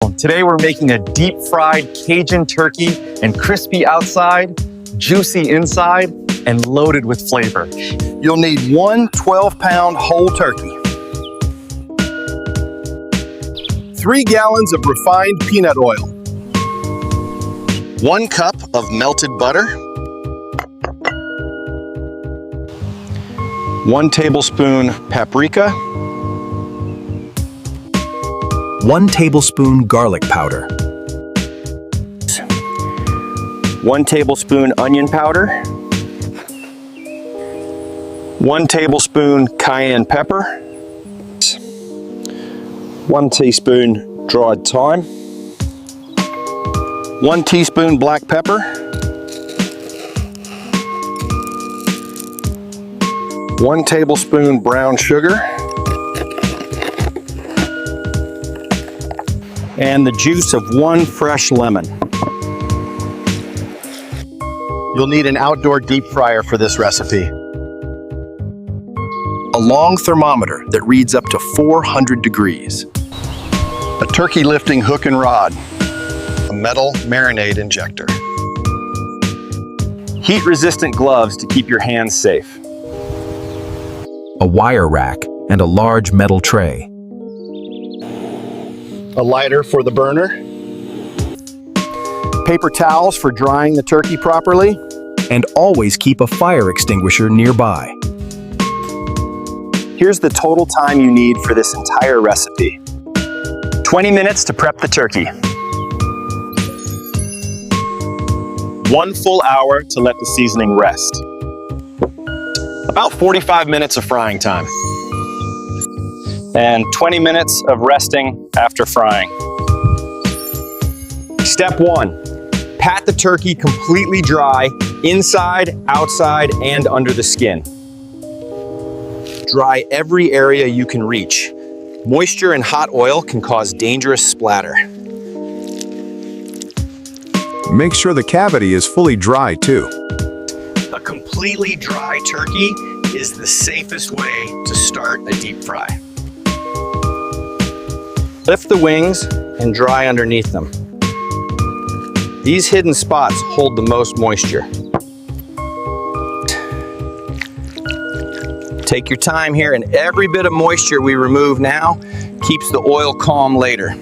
Today we're making a deep fried Cajun turkey and crispy outside, juicy inside, and loaded with flavor. You'll need one 12-pound whole turkey, 3 gallons of refined peanut oil, 1 cup of melted butter, 1 tablespoon paprika, 1 tablespoon garlic powder, 1 tablespoon onion powder, 1 tablespoon cayenne pepper, 1 teaspoon dried thyme, 1 teaspoon black pepper, 1 tablespoon brown sugar, and the juice of 1 fresh lemon. You'll need an outdoor deep fryer for this recipe. A long thermometer that reads up to 400 degrees. A turkey lifting hook and rod. A metal marinade injector. Heat-resistant gloves to keep your hands safe. a wire rack, and a large metal tray. A lighter for the burner. Paper towels for drying the turkey properly. And always keep a fire extinguisher nearby. Here's the total time you need for this entire recipe. 20 minutes to prep the turkey. 1 full hour to let the seasoning rest. About 45 minutes of frying time. And 20 minutes of resting after frying. Step 1, pat the turkey completely dry, inside, outside, and under the skin. Dry every area you can reach. Moisture and hot oil can cause dangerous splatter. Make sure the cavity is fully dry too. A completely dry turkey is the safest way to start a deep fry. Lift the wings and dry underneath them. These hidden spots hold the most moisture. Take your time here, and every bit of moisture we remove now keeps the oil calm later.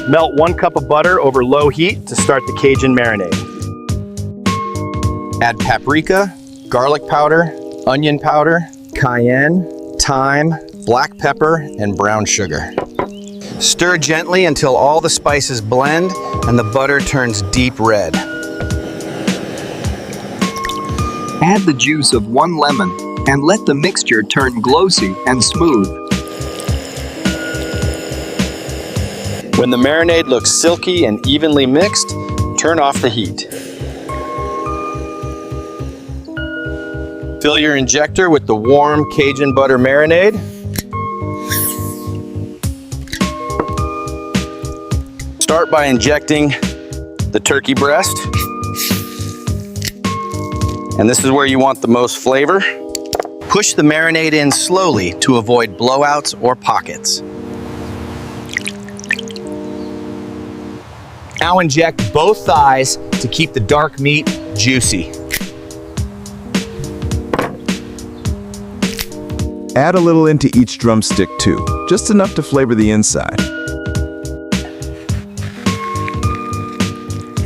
Melt 1 cup of butter over low heat to start the Cajun marinade. Add paprika, garlic powder, onion powder, cayenne, thyme, black pepper, and brown sugar. Stir gently until all the spices blend and the butter turns deep red. Add the juice of 1 lemon and let the mixture turn glossy and smooth. When the marinade looks silky and evenly mixed, turn off the heat. Fill your injector with the warm Cajun butter marinade. Start by injecting the turkey breast. And this is where you want the most flavor. Push the marinade in slowly to avoid blowouts or pockets. Now inject both thighs to keep the dark meat juicy. Add a little into each drumstick too, just enough to flavor the inside.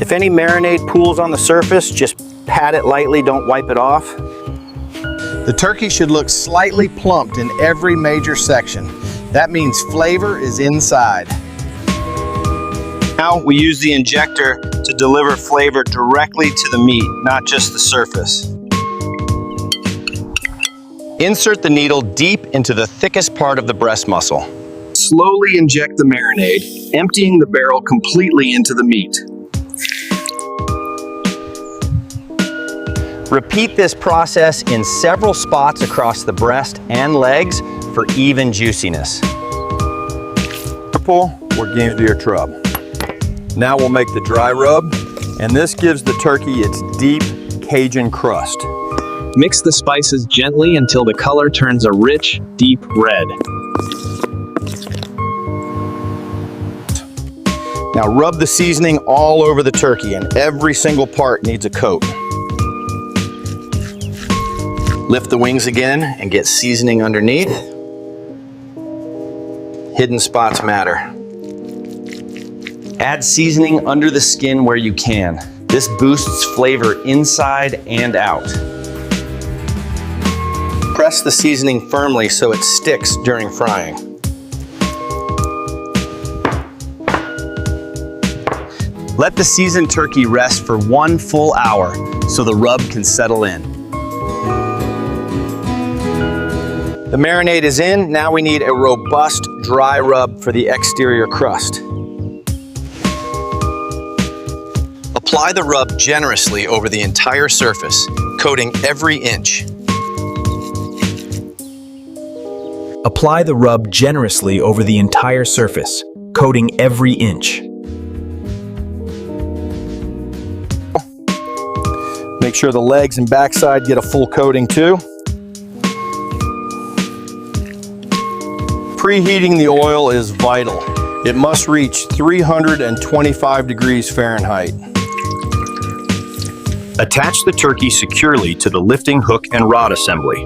If any marinade pools on the surface, just pat it lightly, don't wipe it off. The turkey should look slightly plumped in every major section. That means flavor is inside. Now we use the injector to deliver flavor directly to the meat, not just the surface. Insert the needle deep into the thickest part of the breast muscle. Slowly inject the marinade, emptying the barrel completely into the meat. Repeat this process in several spots across the breast and legs for even juiciness. We're going to do your trub. Now we'll make the dry rub, and this gives the turkey its deep Cajun crust. Mix the spices gently until the color turns a rich, deep red. Now rub the seasoning all over the turkey, and every single part needs a coat. Lift the wings again and get seasoning underneath. Hidden spots matter. Add seasoning under the skin where you can. This boosts flavor inside and out. Press the seasoning firmly so it sticks during frying. Let the seasoned turkey rest for 1 full hour so the rub can settle in. The marinade is in. Now we need a robust dry rub for the exterior crust. Apply the rub generously over the entire surface, coating every inch. Apply the rub generously over the entire surface, coating every inch. Make sure the legs and backside get a full coating too. Preheating the oil is vital. It must reach 325 degrees Fahrenheit. Attach the turkey securely to the lifting hook and rod assembly.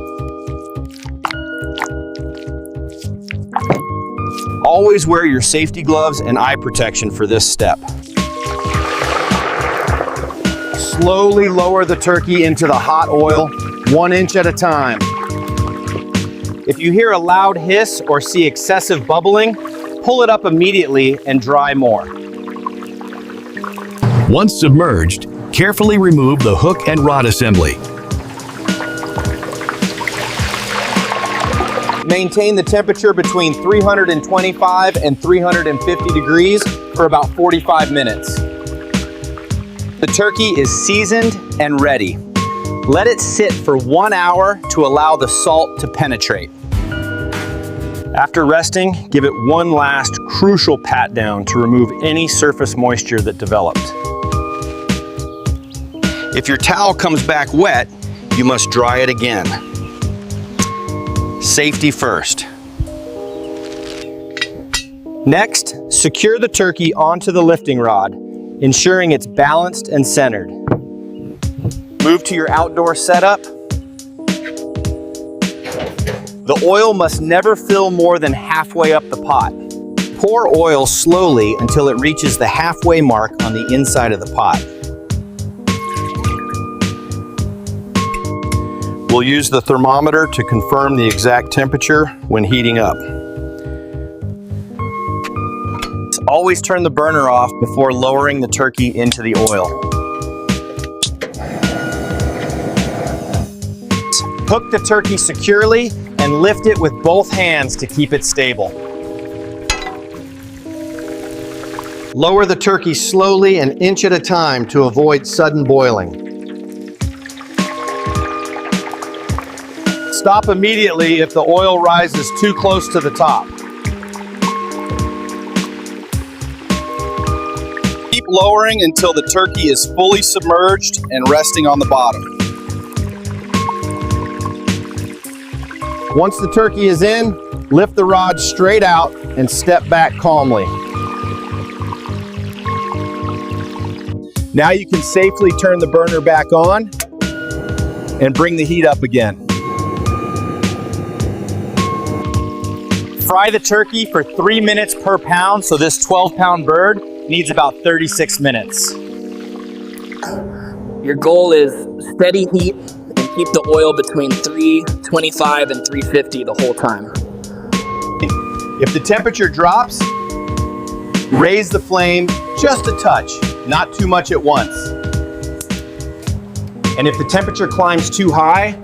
Always wear your safety gloves and eye protection for this step. Slowly lower the turkey into the hot oil, 1 inch at a time. If you hear a loud hiss or see excessive bubbling, pull it up immediately and dry more. Once submerged, carefully remove the hook and rod assembly. Maintain the temperature between 325 and 350 degrees for about 45 minutes. The turkey is seasoned and ready. Let it sit for 1 hour to allow the salt to penetrate. After resting, give it one last crucial pat down to remove any surface moisture that developed. If your towel comes back wet, you must dry it again. Safety first. Next, secure the turkey onto the lifting rod, ensuring it's balanced and centered. Move to your outdoor setup. The oil must never fill more than halfway up the pot. Pour oil slowly until it reaches the halfway mark on the inside of the pot. We'll use the thermometer to confirm the exact temperature when heating up. Always turn the burner off before lowering the turkey into the oil. Hook the turkey securely and lift it with both hands to keep it stable. Lower the turkey slowly, an inch at a time, to avoid sudden boiling. Stop immediately if the oil rises too close to the top. Keep lowering until the turkey is fully submerged and resting on the bottom. Once the turkey is in, lift the rod straight out and step back calmly. Now you can safely turn the burner back on and bring the heat up again. Fry the turkey for 3 minutes per pound, so this 12-pound bird needs about 36 minutes. Your goal is steady heat and keep the oil between 325 and 350 the whole time. If the temperature drops, raise the flame just a touch, not too much at once. And if the temperature climbs too high,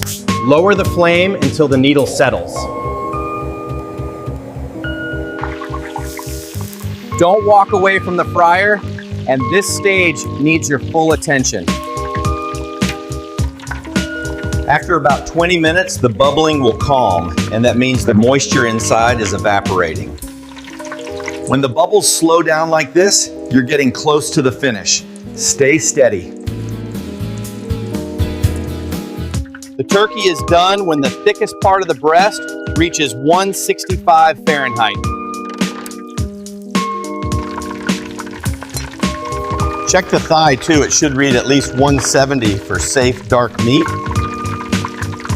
lower the flame until the needle settles. Don't walk away from the fryer, and this stage needs your full attention. After about 20 minutes, the bubbling will calm, and that means the moisture inside is evaporating. When the bubbles slow down like this, you're getting close to the finish. Stay steady. The turkey is done when the thickest part of the breast reaches 165 Fahrenheit. Check the thigh too. It should read at least 170 for safe, dark meat.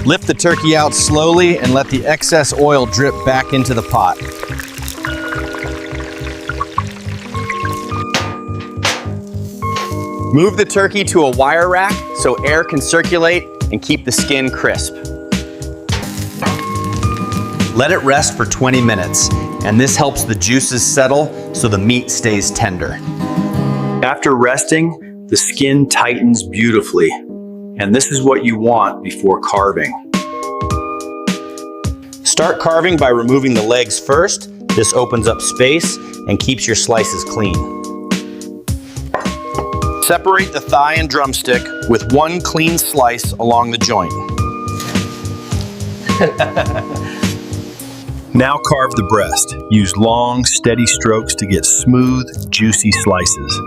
Lift the turkey out slowly and let the excess oil drip back into the pot. Move the turkey to a wire rack so air can circulate and keep the skin crisp. Let it rest for 20 minutes, and this helps the juices settle so the meat stays tender. After resting, the skin tightens beautifully, and this is what you want before carving. Start carving by removing the legs first. This opens up space and keeps your slices clean. Separate the thigh and drumstick with one clean slice along the joint. Now carve the breast. Use long, steady strokes to get smooth, juicy slices.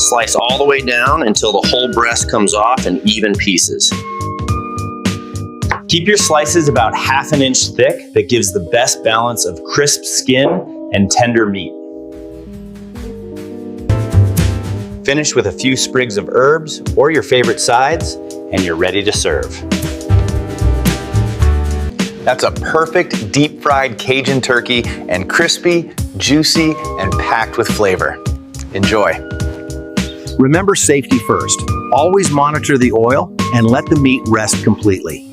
Slice all the way down until the whole breast comes off in even pieces. Keep your slices about 1/2 inch thick. That gives the best balance of crisp skin and tender meat. Finish with a few sprigs of herbs or your favorite sides, and you're ready to serve. That's a perfect deep fried Cajun turkey, and crispy, juicy, and packed with flavor. Enjoy. Remember safety first. Always monitor the oil and let the meat rest completely.